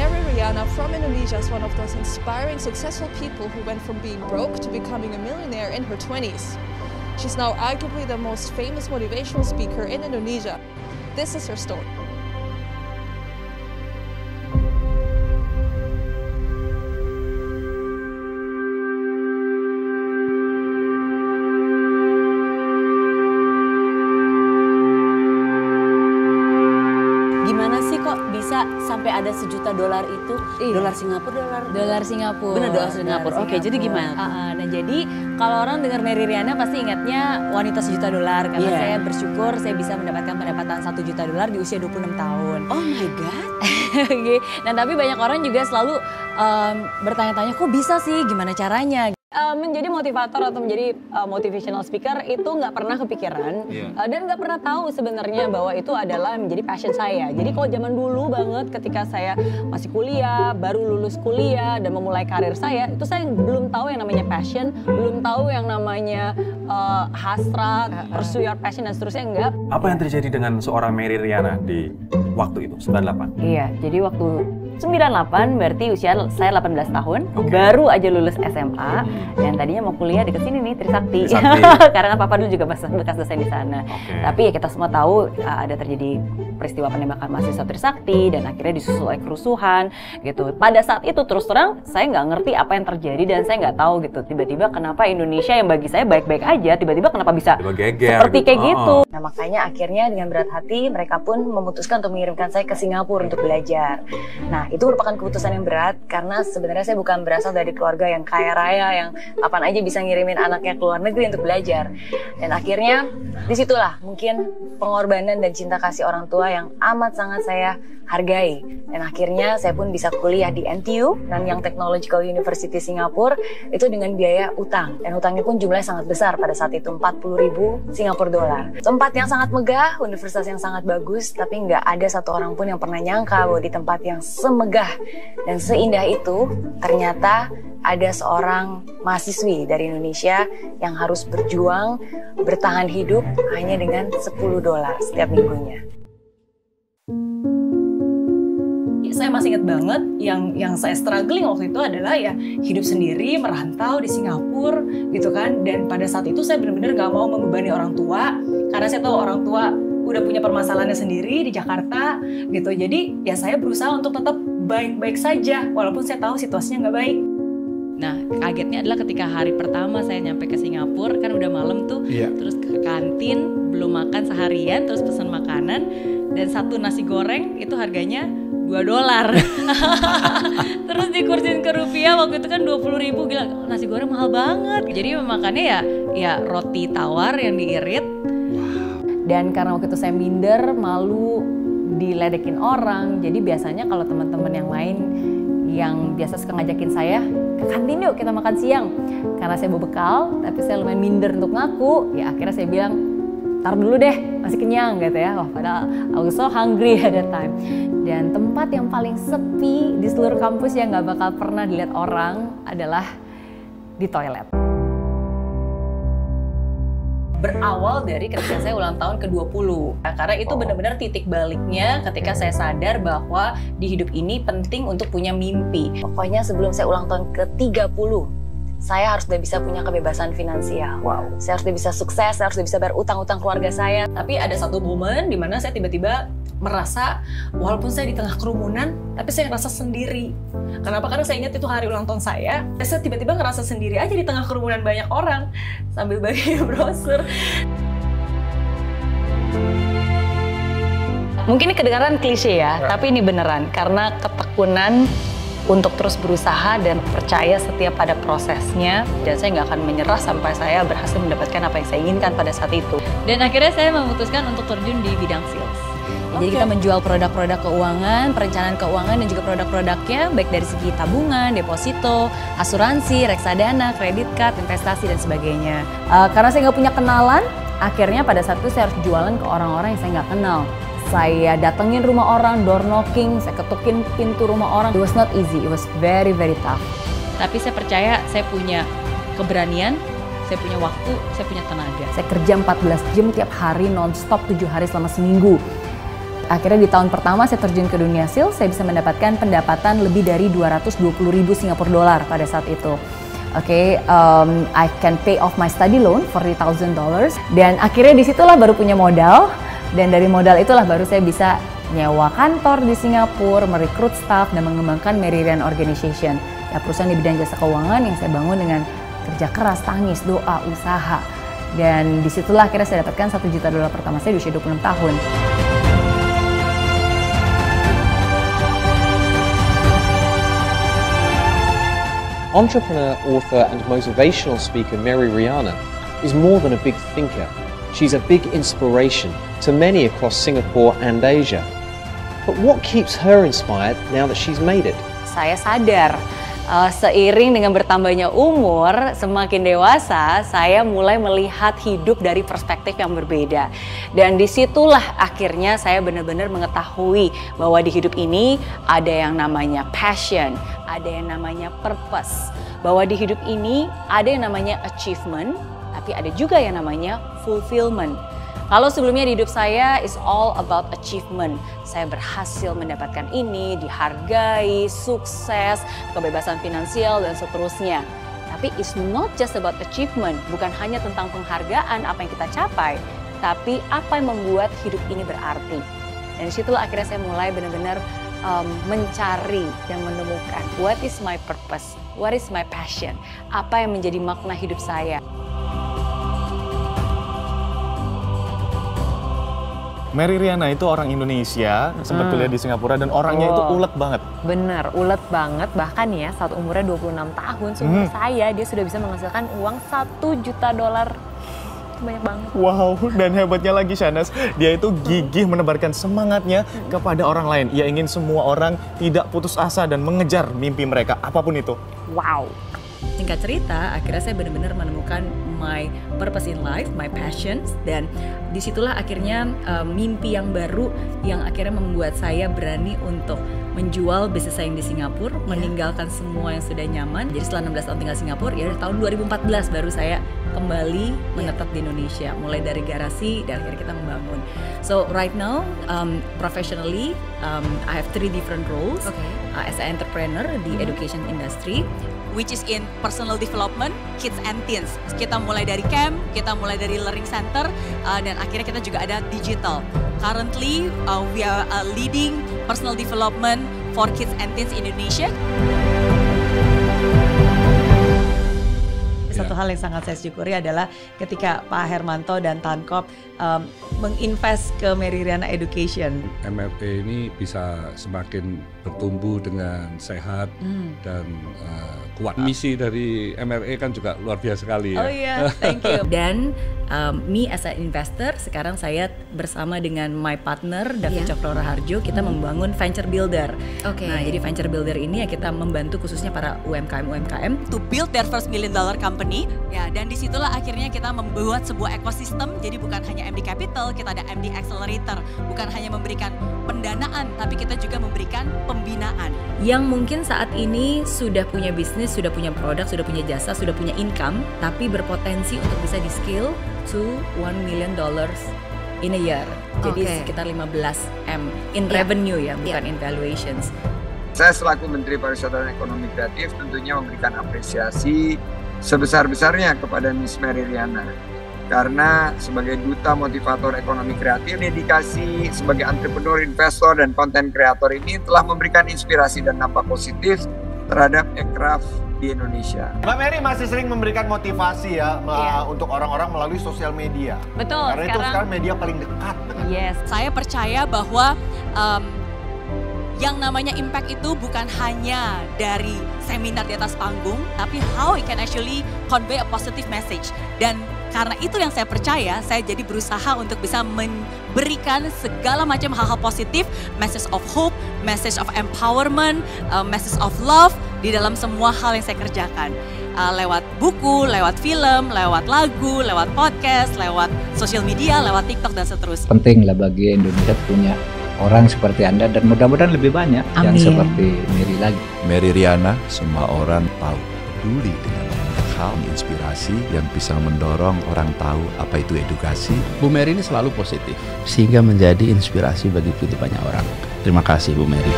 Mary Riana from Indonesia is one of those inspiring, successful people who went from being broke to becoming a millionaire in her 20s. She's now arguably the most famous motivational speaker in Indonesia. This is her story. Gimana sih kok bisa sampai ada $1 juta itu? Dolar Singapura, Dolar Singapura. Bener, dolar Singapura. Oke, jadi gimana? Nah, jadi kalau orang dengar Mary Riana pasti ingatnya wanita $1 juta karena saya bersyukur saya bisa mendapatkan pendapatan $1 juta di usia 26 tahun. Oh my god. Nah, tapi banyak orang juga selalu bertanya-tanya kok bisa sih, gimana caranya? Menjadi motivator atau menjadi motivational speaker itu nggak pernah kepikiran dan nggak pernah tahu sebenarnya bahwa itu adalah menjadi passion saya. Jadi kalau zaman dulu banget ketika saya masih kuliah, baru lulus kuliah dan memulai karir saya, itu saya belum tahu yang namanya passion, belum tahu yang namanya hasrat, pursue your passion dan seterusnya, enggak. Apa yang terjadi dengan seorang Mary Riana di waktu itu, 98? Iya, jadi waktu 98 berarti usia saya 18 tahun, baru aja lulus SMA dan tadinya mau kuliah deket sini nih, Trisakti. Karena papa dulu juga bekas dosen di sana. Tapi ya kita semua tahu ada terjadi peristiwa penembakan mahasiswa Trisakti dan akhirnya disusul oleh kerusuhan gitu. Pada saat itu terus terang saya nggak ngerti apa yang terjadi dan saya nggak tahu gitu tiba-tiba kenapa Indonesia yang bagi saya baik-baik aja tiba-tiba kenapa bisa seperti kayak gitu. Nah makanya akhirnya dengan berat hati mereka pun memutuskan untuk mengirimkan saya ke Singapura untuk belajar. Nah itu merupakan keputusan yang berat karena sebenarnya saya bukan berasal dari keluarga yang kaya raya yang kapan aja bisa ngirimin anaknya ke luar negeri untuk belajar. Dan akhirnya disitulah mungkin pengorbanan dan cinta kasih orang tua yang amat sangat saya hargai. Dan akhirnya saya pun bisa kuliah di NTU, Nanyang Technological University Singapura, itu dengan biaya utang. Dan utangnya pun jumlahnya sangat besar pada saat itu, 40.000 Singapura dolar. Tempat yang sangat megah, universitas yang sangat bagus, tapi nggak ada satu orang pun yang pernah nyangka bahwa di tempat yang semegah dan seindah itu, ternyata ada seorang mahasiswi dari Indonesia yang harus berjuang, bertahan hidup hanya dengan $10 setiap minggunya. Saya masih ingat banget yang saya struggling waktu itu adalah ya hidup sendiri, merantau di Singapura gitu kan. Dan pada saat itu saya benar-benar gak mau membebani orang tua karena saya tahu orang tua udah punya permasalahannya sendiri di Jakarta gitu. Jadi ya saya berusaha untuk tetap baik-baik saja walaupun saya tahu situasinya nggak baik. Nah, kagetnya adalah ketika hari pertama saya nyampe ke Singapura, kan udah malam tuh, terus ke kantin, belum makan seharian, terus pesan makanan, dan satu nasi goreng itu harganya $2. Terus dikursin ke rupiah, waktu itu kan 20.000, gila, nasi goreng mahal banget. Jadi makannya ya roti tawar yang diirit. Dan karena waktu itu saya minder, malu, diledekin orang, jadi biasanya kalau teman-teman yang lain yang biasa suka ngajakin saya ke kantin yuk kita makan siang karena saya bawa bekal tapi saya lumayan minder untuk ngaku, ya akhirnya saya bilang tar dulu deh masih kenyang gitu ya. Wah padahal I was so hungry at that time. Dan tempat yang paling sepi di seluruh kampus yang gak bakal pernah dilihat orang adalah di toilet. Berawal dari ketika saya ulang tahun ke-20. Nah, karena itu benar-benar titik baliknya ketika saya sadar bahwa di hidup ini penting untuk punya mimpi. Pokoknya sebelum saya ulang tahun ke-30, saya harus udah bisa punya kebebasan finansial. Saya harus udah bisa sukses, saya harus udah bisa bayar utang-utang keluarga saya. Tapi ada satu momen di mana saya tiba-tiba merasa walaupun saya di tengah kerumunan, tapi saya ngerasa sendiri. Kenapa? Karena saya ingat itu hari ulang tahun saya tiba-tiba ngerasa sendiri aja di tengah kerumunan banyak orang sambil bagi brosur. Mungkin ini kedengaran klise ya, tapi ini beneran karena ketekunan untuk terus berusaha dan percaya setiap pada prosesnya, dan saya nggak akan menyerah sampai saya berhasil mendapatkan apa yang saya inginkan pada saat itu. Dan akhirnya saya memutuskan untuk terjun di bidang sales. Jadi kita menjual produk-produk keuangan, perencanaan keuangan dan juga produk-produknya baik dari segi tabungan, deposito, asuransi, reksadana, kredit card, investasi dan sebagainya. Karena saya nggak punya kenalan, akhirnya pada saat itu saya harus jualan ke orang-orang yang saya nggak kenal. Saya datengin rumah orang, door knocking, saya ketukin pintu rumah orang. It was not easy, it was very very tough. Tapi saya percaya saya punya keberanian, saya punya waktu, saya punya tenaga. Saya kerja 14 jam tiap hari non-stop 7 hari selama seminggu. akhirnya di tahun pertama saya terjun ke dunia sales, saya bisa mendapatkan pendapatan lebih dari 220.000 Singapura dolar pada saat itu. I can pay off my study loan $40,000 dan akhirnya disitulah baru punya modal, dan dari modal itulah baru saya bisa nyewa kantor di Singapura, merekrut staff dan mengembangkan Mary Riana Organization, ya perusahaan di bidang jasa keuangan yang saya bangun dengan kerja keras, tangis, doa, usaha, dan disitulah akhirnya saya dapatkan $1 juta pertama saya di usia 26 tahun. Entrepreneur, author and motivational speaker Mary Riana is more than a big thinker. She's a big inspiration to many across Singapore and Asia. But what keeps her inspired now that she's made it? Saya sadar seiring dengan bertambahnya umur, semakin dewasa, saya mulai melihat hidup dari perspektif yang berbeda. Dan disitulah akhirnya saya benar-benar mengetahui bahwa di hidup ini ada yang namanya passion, ada yang namanya purpose. Bahwa di hidup ini ada yang namanya achievement, tapi ada juga yang namanya fulfillment. Kalau sebelumnya di hidup saya is all about achievement. Saya berhasil mendapatkan ini, dihargai, sukses, kebebasan finansial dan seterusnya. Tapi it's not just about achievement, bukan hanya tentang penghargaan apa yang kita capai, tapi apa yang membuat hidup ini berarti. Dan disitulah akhirnya saya mulai benar-benar mencari dan menemukan what is my purpose, what is my passion, apa yang menjadi makna hidup saya. Mary Riana itu orang Indonesia, sempat kuliah di Singapura dan orangnya itu ulet banget. Bener, ulet banget. Bahkan ya saat umurnya 26 tahun, seumur saya dia sudah bisa menghasilkan uang $1 juta. Banyak banget. Wow, dan hebatnya lagi Shahnaz, dia itu gigih menebarkan semangatnya kepada orang lain. Ia ingin semua orang tidak putus asa dan mengejar mimpi mereka, apapun itu. Wow. Singkat cerita, akhirnya saya benar-benar menemukan my purpose in life, my passions, dan disitulah akhirnya mimpi yang baru yang akhirnya membuat saya berani untuk menjual bisnis saya yang di Singapura, meninggalkan semua yang sudah nyaman. Jadi setelah 16 tahun tinggal di Singapura, ya tahun 2014 baru saya kembali menetap di Indonesia, mulai dari garasi dan akhirnya kita membangun. So right now, professionally, I have 3 different roles as an entrepreneur di education industry, which is in personal development, kids and teens. Kita mulai dari camp, kita mulai dari learning center, dan akhirnya kita juga ada digital. Currently, we are leading personal development for kids and teens in Indonesia. Satu hal yang sangat saya syukuri adalah ketika Pak Hermanto dan Tankop menginvest ke Mary Riana Education. MRE ini bisa semakin bertumbuh dengan sehat dan kuat. Misi dari MRE kan juga luar biasa sekali ya. Oh iya, thank you. Dan me as an investor, sekarang saya bersama dengan my partner David Cokro Raharjo, kita membangun venture builder. Nah, jadi venture builder ini ya kita membantu khususnya para UMKM to build their first $1 million company. Ya, dan disitulah akhirnya kita membuat sebuah ekosistem. Jadi bukan hanya MD Capital, kita ada MD Accelerator. Bukan hanya memberikan pendanaan, tapi kita juga memberikan pembinaan. Yang mungkin saat ini sudah punya bisnis, sudah punya produk, sudah punya jasa, sudah punya income, tapi berpotensi untuk bisa di-scale to $1 million in a year. Jadi sekitar 15M in revenue ya, bukan in valuations. Saya selaku Menteri Pariwisata dan Ekonomi Kreatif tentunya memberikan apresiasi sebesar-besarnya kepada Miss Mary Riana. Karena sebagai duta motivator ekonomi kreatif, dedikasi sebagai entrepreneur, investor, dan konten kreator ini telah memberikan inspirasi dan dampak positif terhadap aircraft di Indonesia. Mbak Mary masih sering memberikan motivasi ya untuk orang-orang melalui sosial media. Betul. Karena itu sekarang media paling dekat dengan. Saya percaya bahwa yang namanya impact itu bukan hanya dari seminar di atas panggung, tapi how it can actually convey a positive message. Dan karena itu yang saya percaya, saya jadi berusaha untuk bisa memberikan segala macam hal-hal positif, message of hope, message of empowerment, message of love di dalam semua hal yang saya kerjakan. Lewat buku, lewat film, lewat lagu, lewat podcast, lewat social media, lewat TikTok dan seterusnya. Penting lah bagi Indonesia punya orang seperti Anda dan mudah-mudahan lebih banyak yang seperti Mary lagi. Mary Riana, semua orang tahu peduli dengan Anda. hal inspirasi yang bisa mendorong orang tahu apa itu edukasi. Bu Mary ini selalu positif, sehingga menjadi inspirasi bagi begitu banyak orang. Terima kasih Bu Mary.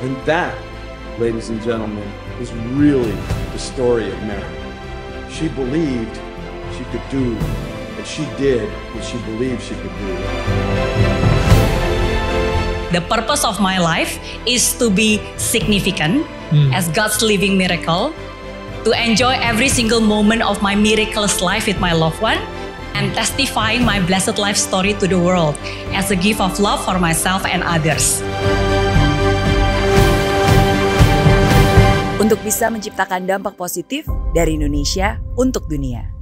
And that, ladies and gentlemen, is really the story of Mary. She believed she could do, and she did what she believed she could do. The purpose of my life is to be significant as God's living miracle, to enjoy every single moment of my miraculous life with my loved one, and testifying my blessed life story to the world as a gift of love for myself and others. Untuk bisa menciptakan dampak positif dari Indonesia untuk dunia.